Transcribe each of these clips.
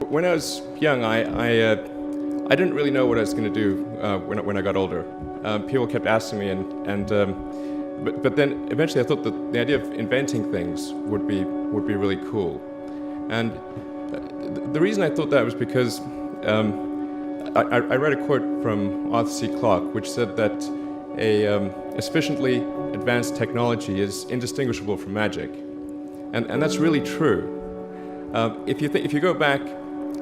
When I was young, I didn't really know what I was going to do when I got older. People kept asking me, but then eventually I thought that the idea of inventing things would be really cool. And the reason I thought that was because I read a quote from Arthur C. Clarke, which said that a sufficiently advanced technology is indistinguishable from magic, and that's really true. If you go back,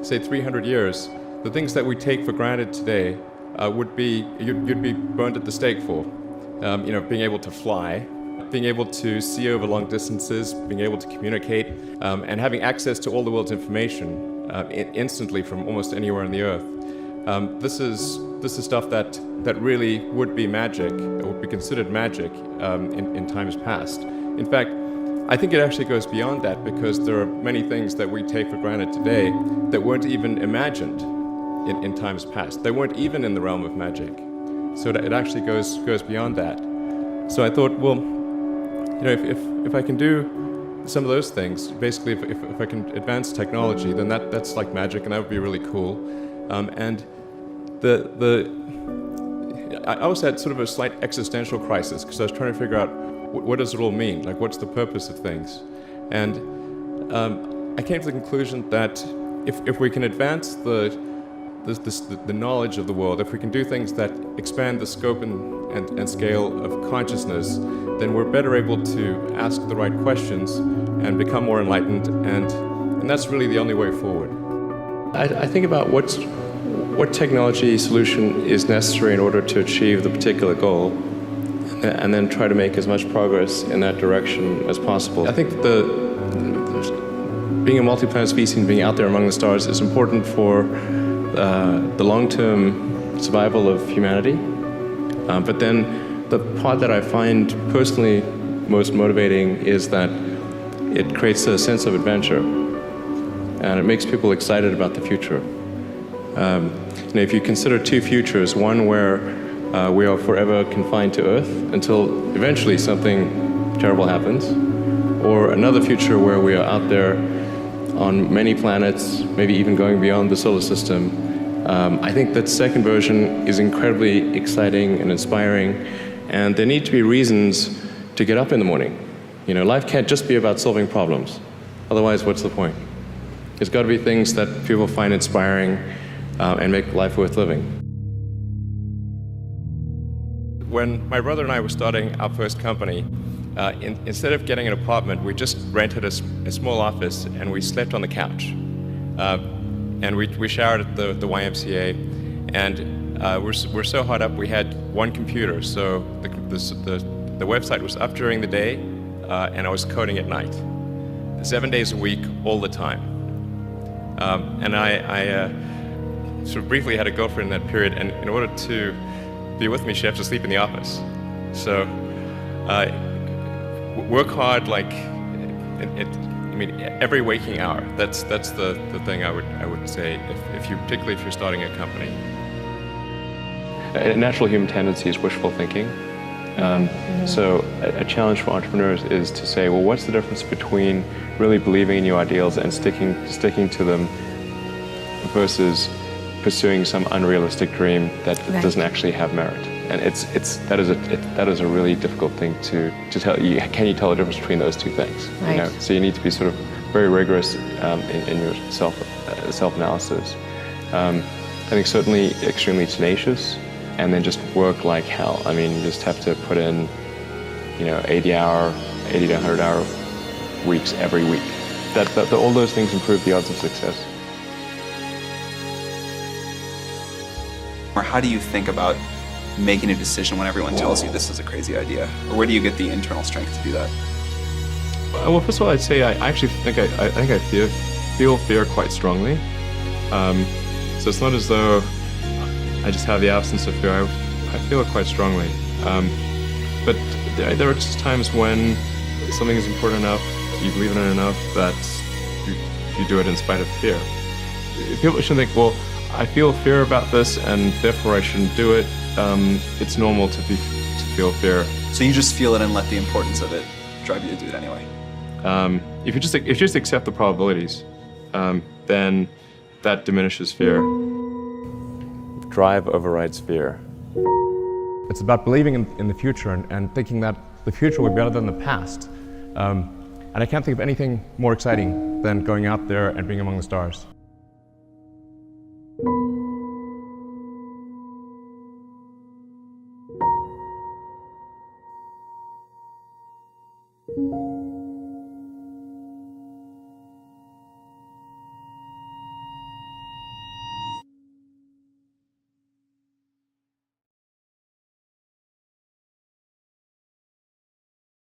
say 300 years, the things that we take for granted today would be you'd be burned at the stake for. Being able to fly, being able to see over long distances, being able to communicate, and having access to all the world's information instantly from almost anywhere on the earth. This is stuff that really would be magic, or would be considered magic in times past. In fact, I think it actually goes beyond that, because there are many things that we take for granted today that weren't even imagined in times past. They weren't even in the realm of magic. So it actually goes beyond that. So I thought, well, if I can do some of those things, basically if I can advance technology, then that's like magic, and that would be really cool. And I also had sort of a slight existential crisis, because I was trying to figure out what does it all mean? Like, what's the purpose of things? And I came to the conclusion that if we can advance the knowledge of the world, if we can do things that expand the scope and scale of consciousness, then we're better able to ask the right questions and become more enlightened, and that's really the only way forward. I think about what technology solution is necessary in order to achieve the particular goal, and then try to make as much progress in that direction as possible. I think being a multi-planet species and being out there among the stars is important for the long-term survival of humanity. But then the part that I find personally most motivating is that it creates a sense of adventure, and it makes people excited about the future. If you consider two futures, one where we are forever confined to Earth until eventually something terrible happens, or another future where we are out there on many planets, maybe even going beyond the solar system. I think that second version is incredibly exciting and inspiring, and there need to be reasons to get up in the morning. Life can't just be about solving problems. Otherwise, what's the point? There's got to be things that people find inspiring and make life worth living. When my brother and I were starting our first company, instead of getting an apartment, we just rented a small office, and we slept on the couch. And we showered at the YMCA, and we're so hot up we had one computer, so the website was up during the day, and I was coding at night, 7 days a week, all the time. And I sort of briefly had a girlfriend in that period, and in order to be with me, she had to sleep in the office. So work hard, like every waking hour. That's the thing I would say, particularly if you're starting a company. A natural human tendency is wishful thinking. So a challenge for entrepreneurs is to say, well, what's the difference between really believing in your ideals and sticking to them versus pursuing some unrealistic dream that doesn't actually have merit? And that is a really difficult thing to tell you. Can you tell the difference between those two things? Right. So you need to be sort of very rigorous in your self-analysis. I think certainly extremely tenacious, and then just work like hell. You just have to put in 80 to 100 hour weeks every week. All those things improve the odds of success. Or how do you think about making a decision when everyone tells you this is a crazy idea? Or where do you get the internal strength to do that? Well, first of all, I'd say I actually think I feel fear quite strongly. So it's not as though I just have the absence of fear. I feel it quite strongly. But there are just times when something is important enough, you believe in it enough, that you do it in spite of fear. People shouldn't think, well, I feel fear about this, and therefore I shouldn't do it. It's normal to feel fear. So you just feel it and let the importance of it drive you to do it anyway? If you just accept the probabilities, then That diminishes fear. Drive overrides fear. It's about believing in the future and thinking that the future will be better than the past. And I can't think of anything more exciting than going out there and being among the stars.